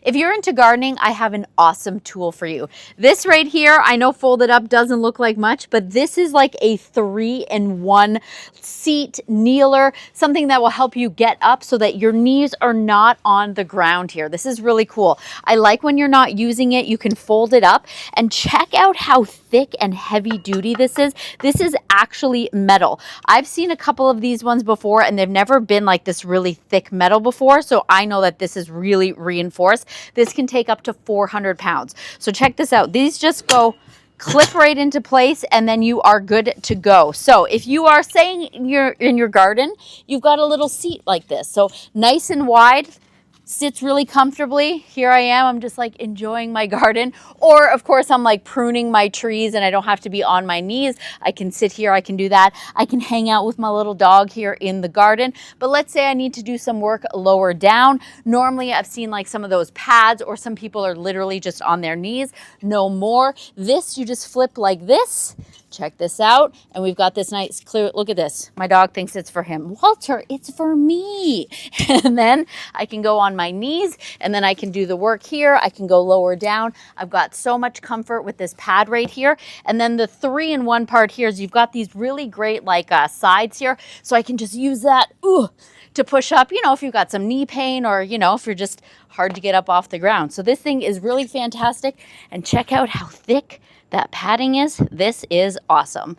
If you're into gardening, I have an awesome tool for you. This right here, I know folded up doesn't look like much, but this is like a 3-in-1 seat, kneeler, something that will help you get up so that your knees are not on the ground here. This is really cool. I like when you're not using it, you can fold it up, and check out how thick and heavy duty this is. This is actually metal. I've seen a couple of these ones before and they've never been like this really thick metal before, so I know that this is really reinforced. This can take up to 400 pounds. So check this out. These just go clip right into place and then you are good to go. So if you are saying you're in your garden, you've got a little seat like this. So nice and wide, sits really comfortably. Here I am, I'm just like enjoying my garden. Or of course I'm like pruning my trees and I don't have to be on my knees. I can sit here, I can do that. I can hang out with my little dog here in the garden. But let's say I need to do some work lower down. Normally I've seen like some of those pads, or some people are literally just on their knees. No more. This you just flip like this. Check this out. And we've got this nice clear, look at this. My dog thinks it's for him. Walter, it's for me. And then I can go on my knees and then I can do the work here. I can go lower down. I've got so much comfort with this pad right here. And then the 3-in-1 part here is you've got these really great like sides here. So I can just use that to push up, you know, if you've got some knee pain, or, you know, if you're just hard to get up off the ground. So this thing is really fantastic. And check out how thick that padding is. This is awesome.